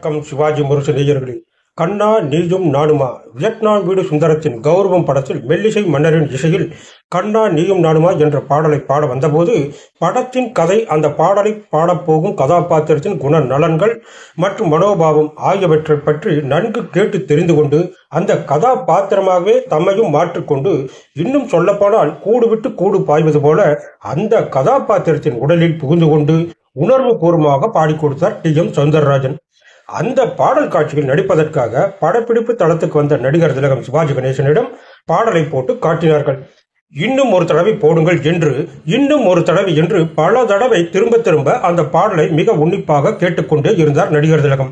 வணக்கம் சிவாஜி முரசு நேயர்களே. கண்ணா நீயும் நானுமா வியட்நாம் வீடு சுந்தரத்தின் கௌரவம் படத்தில் மெல்லிசை மன்னரின் இசையில் கண்ணா நீயும் நானுமா என்ற பாடலை பாட வந்தபோது படத்தின் கதை, அந்த பாடலை பாடப்போகும் கதாபாத்திரத்தின் குண நலன்கள் மற்றும் மனோபாவம் ஆகியவற்றை பற்றி நன்கு கேட்டு தெரிந்து கொண்டு அந்த கதாபாத்திரமாகவே தம்மையும் மாற்றிக்கொண்டு, இன்னும் சொல்லப்போனால் கூடு விட்டு கூடு பாய்வது போல அந்த கதாபாத்திரத்தின் உடலில் புகுந்து கொண்டு உணர்வு பூர்வமாக பாடி கொடுத்தார் டி.எம். சௌந்தரராஜன். அந்த பாடல் காட்சியில் நடிப்பதற்காக படப்பிடிப்பு தளத்துக்கு வந்த நடிகர் திலகம் சிவாஜி கணேசனிடம் பாடலை போட்டு காட்டினார்கள். இன்னும் ஒரு தடவை போடுங்கள் என்று பல தடவை திரும்ப திரும்ப அந்த பாடலை மிக உன்னிப்பாக கேட்டுக்கொண்டே இருந்தார் நடிகர் திலகம்.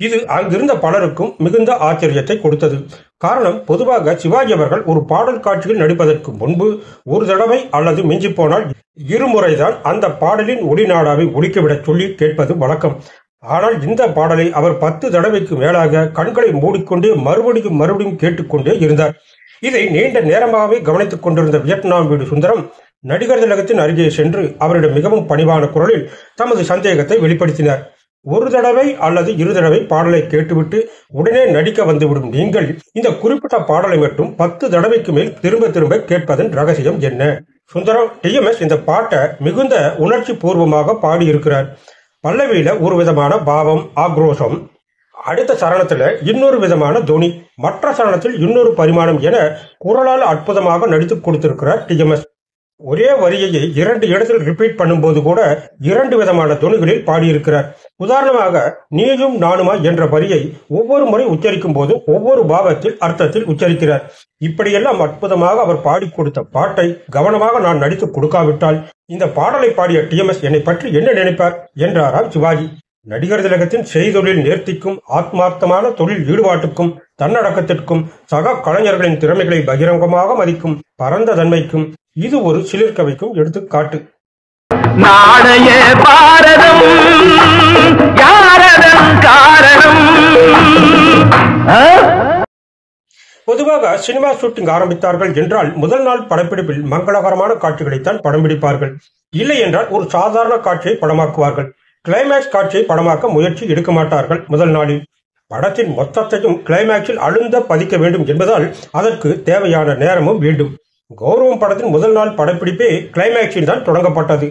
இது அங்கிருந்த பலருக்கும் மிகுந்த ஆச்சரியத்தை கொடுத்தது. காரணம், பொதுவாக சிவாஜி அவர்கள் ஒரு பாடல் காட்சியில் நடிப்பதற்கு முன்பு ஒரு தடவை அல்லது மிஞ்சி போனால் இருமுறைதான் அந்த பாடலின் ஒளிநாடாவை ஒலிக்கவிடச் சொல்லி கேட்பது வழக்கம். ஆனால் இந்த பாடலை அவர் 10 தடவைக்கு மேலாக கண்களை மூடிக்கொண்டே மறுபடியும் கேட்டுக்கொண்டே இருந்தார். இதை நீண்ட நேரமாகவே கவனித்துக் கொண்டிருந்த வியட்நாம் வீடு சுந்தரம் நடிகர் திலகத்தின் அருகே சென்று அவரிடம் மிகவும் பணிவான குரலில் தமது சந்தேகத்தை வெளிப்படுத்தினார். ஒரு தடவை அல்லது 2 தடவை பாடலை கேட்டுவிட்டு உடனே நடிக்க வந்துவிடும் நீங்கள் இந்த குறிப்பிட்ட பாடலை மட்டும் 10 தடவைக்கு மேல் திரும்ப கேட்பதன் ரகசியம் என்ன? சுந்தரம், டி.எம்.எஸ். இந்த பாட்டை மிகுந்த உணர்ச்சி பூர்வமாக பாடியிருக்கிறார். பல்லவியில ஒரு விதமான பாவம், ஆக்ரோஷம், அடுத்த சரணத்துல இன்னொரு விதமான தொனி, மற்ற சரணத்தில் இன்னொரு பரிமாணம் என குரலால் அற்புதமாக நடித்து கொடுத்திருக்கிறார் டி.எம்.எஸ். ஒரே வரியையை 2 இடத்தில் ரிப்பீட் பண்ணும்போது கூட 2 விதமான தொனிகளில் பாடியிருக்கிறார். உதாரணமாக, நீயும் நானுமா என்ற வரியை ஒவ்வொரு முறை உச்சரிக்கும் போது ஒவ்வொரு பாவத்தில் அர்த்தத்தில் உச்சரிக்கிறார். இப்படியெல்லாம் அற்புதமாக அவர் பாடி கொடுத்த பாட்டை கவனமாக நான் நடித்து கொடுக்காவிட்டால் இந்த பாடலை பாடிய டி.எம்.எஸ். என்னை பற்றி என்ன நினைப்பார் என்றாராம் சிவாஜி. நடிகர் திலகத்தின் செய்தொழில் நேர்த்திக்கும் ஆத்மார்த்தமான தொழில் ஈடுபாட்டுக்கும் தன்னடக்கத்திற்கும் சக கலைஞர்களின் திறமைகளை பகிரங்கமாக மதிக்கும் பரந்த தன்மைக்கும் இது ஒரு சிலிர்க்க எடுத்துக்காட்டு. நாளைய பாரதம் யாரதன் காரணம். பொதுவாக சினிமா ஷூட்டிங் ஆரம்பித்தார்கள் என்றால் முதல் நாள் படப்பிடிப்பில் மங்களகரமான காட்சிகளைத்தான் படம் பிடிப்பார்கள். இல்லை என்றால் ஒரு சாதாரண காட்சியை படமாக்குவார்கள். கிளைமேக்ஸ் காட்சியை படமாக்க முயற்சி எடுக்க மாட்டார்கள் முதல் நாளில். படத்தின் மொத்தத்தையும் கிளைமேக்ஸில் அழுந்த பதிக்க வேண்டும் என்பதால் அதற்கு தேவையான நேரமும் வேண்டும். கௌரவம் படத்தின் முதல் நாள் படப்பிடிப்பே கிளைமேக்ஸில் தான் தொடங்கப்பட்டது.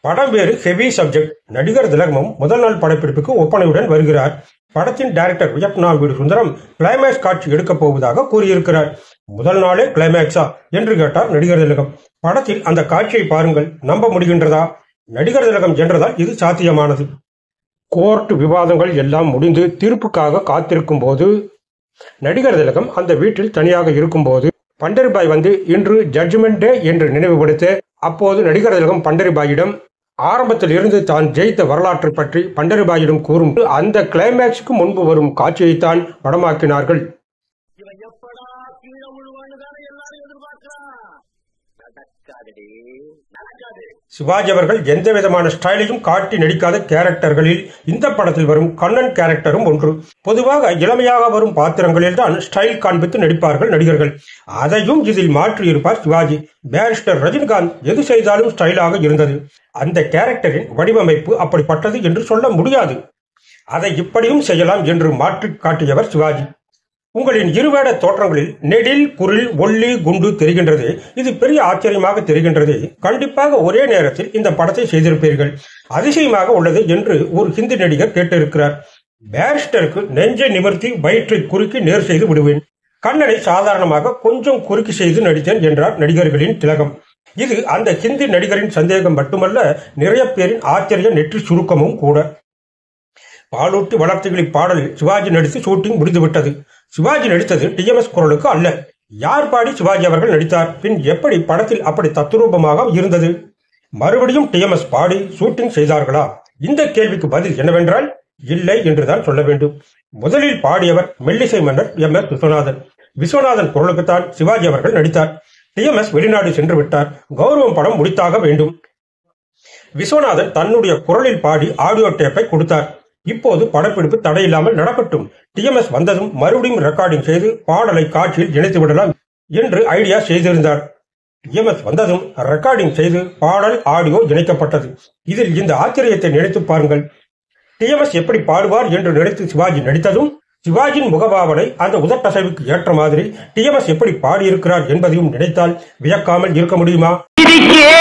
படம் வேறு ஹெவி சப்ஜெக்ட். நடிகர் திலகமும் முதல் நாள் படப்பிடிப்புக்கு ஒப்பனையுடன் வருகிறார். படத்தின் டைரக்டர் வியட்நாம் வீடு சுந்தரம் கிளைமேக்ஸ் காட்சி எடுக்கப் போவதாக கூறியிருக்கிறார். முதல் நாளே கிளைமேக்ஸா என்று கேட்டார் நடிகர் திலகம். படத்தில் அந்த காட்சியை பாருங்கள், நம்ப முடிகின்றதா? நடிகர் திலகம் என்றதால் இது சாத்தியமானது. கோர்ட் விவாதங்கள் எல்லாம் முடிந்து தீர்ப்புக்காக காத்திருக்கும் போது நடிகர் திலகம் அந்த வீட்டில் தனியாக இருக்கும் போது பண்டரிபாய் வந்து இன்று ஜட்ஜ்மெண்ட் டே என்று நினைவுபடுத்த, அப்போது நடிகர் திலகம் பண்டரிபாயிடம் ஆரம்பத்தில் இருந்து தான் ஜெயித்த வரலாற்றை பற்றி பண்டரிபாயிடம் கூறும் அந்த கிளைமேக்ஸுக்கு முன்பு வரும் காட்சியைத்தான் படமாக்கினார்கள். சிவாஜி அவர்கள் எந்த விதமான ஸ்டைலையும் காட்டி நடிக்காத கேரக்டர்களில் இந்த படத்தில் வரும் கண்ணன் கேரக்டரும் ஒன்று. பொதுவாக இளமையாக வரும் பாத்திரங்களில் தான் ஸ்டைல் காண்பித்து நடிப்பார்கள் நடிகர்கள். அதையும் இதில் மாற்றி இருப்பார் சிவாஜி. பேரிஸ்டர் ரஜினிகாந்த் எது செய்தாலும் ஸ்டைலாக இருந்தது. அந்த கேரக்டரின் வடிவமைப்பு அப்படிப்பட்டது என்று சொல்ல முடியாது. அதை இப்படியும் செய்யலாம் என்று மாற்றி காட்டியவர் சிவாஜி. உங்களின் இருவேட தோற்றங்களில் நெடில், குரில், ஒல்லி, குண்டு தெரிகின்றது. இது பெரிய ஆச்சரியமாக தெரிகின்றது. கண்டிப்பாக ஒரே நேரத்தில் இந்த படத்தை செய்திருப்பீர்கள். அதிசயமாக உள்ளது என்று ஒரு ஹிந்தி நடிகர் கேட்டிருக்கிறார். பேரிஸ்டருக்கு நெஞ்சை நிமிர்த்தி வயிற்றை குறுக்கி நேர் செய்து விடுவேன். கண்ணனை சாதாரணமாக கொஞ்சம் குறுக்கி செய்து நடித்தேன் என்றார் நடிகர்களின் திலகம். இது அந்த ஹிந்தி நடிகரின் சந்தேகம் மட்டுமல்ல, நிறைய பேரின் ஆச்சரிய நெற்றி சுருக்கமும் கூட. பாலூட்டி வளர்த்திகளை பாடலில் சிவாஜி நடித்து ஷூட்டிங் முடிந்துவிட்டது. சிவாஜி நடித்தது டி.எம்.எஸ். குரலுக்கு அல்ல. யார் பாடி சிவாஜி அவர்கள் நடித்தார்? பின் எப்படி படத்தில் அப்படி தத்துரூபமாக இருந்தது? மறுபடியும் டி.எம்.எஸ். பாடி ஷூட்டிங் செய்தார்களா? இந்த கேள்விக்கு பதில் என்னவென்றால் இல்லை என்றுதான் சொல்ல வேண்டும். முதலில் பாடியவர் மெல்லிசை மன்னர் எம்.எஸ். விஸ்வநாதன் குரலுக்குத்தான் சிவாஜி அவர்கள் நடித்தார். டி.எம்.எஸ். வெளிநாடு சென்று விட்டார். கௌரவம் படம் முடித்தாக வேண்டும். விஸ்வநாதன் தன்னுடைய குரலில் பாடி ஆடியோ டேப்பை கொடுத்தார். இப்போது படப்பிடிப்பு தடையில்லாமல் நடக்கட்டும். டி.எம்.எஸ். வந்ததும் மறுபடியும் ரெக்கார்டிங் செய்து பாடலை காட்சியில் இணைத்து விடலாம் என்று ஐடியா செய்திருந்தார். டி.எம்.எஸ். வந்ததும் ரெக்கார்டிங் செய்து பாடல் ஆடியோ இணைக்கப்பட்டது. இதில் இந்த ஆச்சரியத்தை நினைத்து பாருங்கள். டிஎம்எஸ் எப்படி பாடுவார் என்று நினைத்து சிவாஜி நடித்ததும், சிவாஜியின் முகபாவனை அந்த உதட்டசைவுக்கு ஏற்ற மாதிரி டிஎம்எஸ் எப்படி பாடியிருக்கிறார் என்பதையும் நினைத்தால் வியக்காமல் இருக்க முடியுமா?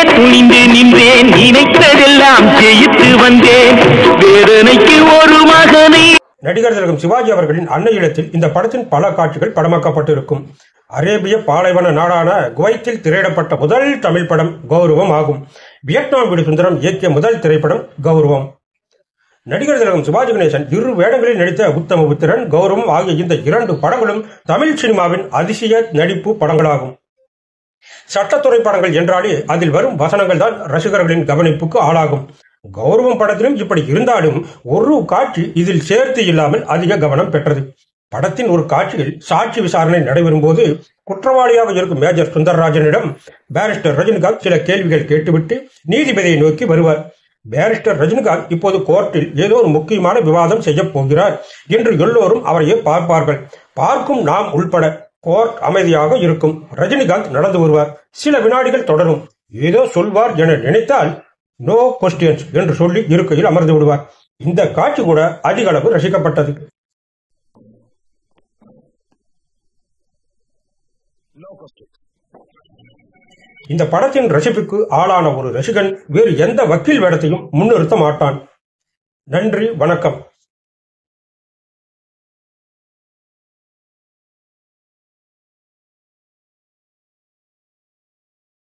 துணிந்து நின்றேன், நினைத்ததெல்லாம் ஜெயித்து வந்தேன், வேதனைக்கு ஒரு மகனை. நடிகர் திலகம் சிவாஜி அவர்களின் அன்னை இல்லத்தில் இந்த படத்தின் பல காட்சிகள் படமாக்கப்பட்டிருக்கும். அரேபிய பாலைவன நாடான குவைத்தில் திரையிடப்பட்ட முதல் தமிழ் படம் கௌரவம் ஆகும். வியட்நாம் வீடு சுந்தரம் இயக்கிய முதல் திரைப்படம் கௌரவம். நடிகர் திலகம் சிவாஜி கணேசன் 2 வேடங்களில் நடித்த உத்தமபுத்திரன், கௌரவம் ஆகிய இந்த 2 படங்களும் தமிழ் சினிமாவின் அதிசய நடிப்பு படங்களாகும். சட்டத்துறை படங்கள் என்றாலே அதில் வரும் வசனங்கள் தான் ரசிகர்களின் கவனிப்புக்கு ஆளாகும். கௌரவம் படத்திலும் இப்படி இருந்தாலும் ஒரு காட்சி இதில் சேர்த்து இல்லாமல் அதிக கவனம் பெற்றது. படத்தின் ஒரு காட்சியில் சாட்சி விசாரணை நடைபெறும் போது குற்றவாளியாக இருக்கும் மேஜர் சுந்தரராஜனிடம் பாரிஸ்டர் ரஜினிகாந்த் சில கேள்விகள் கேட்டுவிட்டு நீதிபதியை நோக்கி வருவார். பாரிஸ்டர் ரஜினிகாந்த் இப்போது கோர்ட்டில் ஏதோ ஒரு முக்கியமான விவாதம் செய்ய போகிறார் என்று எல்லோரும் அவரையே பார்ப்பார்கள். பார்க்கும் நாம் உள்பட கோர்ட் அமைதியாக இருக்கும். ரஜினிகாந்த் நடந்து வருவார். சில வினாடிகள் தொடரும். ஏதோ சொல்வார் என நினைத்தால் நோ கொஸ்டியன்ஸ் என்று சொல்லி இருக்கையில் அமர்ந்து விடுவார். இந்த காட்சி கூட அதிக அளவு ரசிக்கப்பட்டது. இந்த படத்தின் ரசிப்புக்கு ஆளான ஒரு ரசிகன் வேறு எந்த வக்கீல் வேடத்தையும் முன்னிறுத்த மாட்டான். நன்றி, வணக்கம்.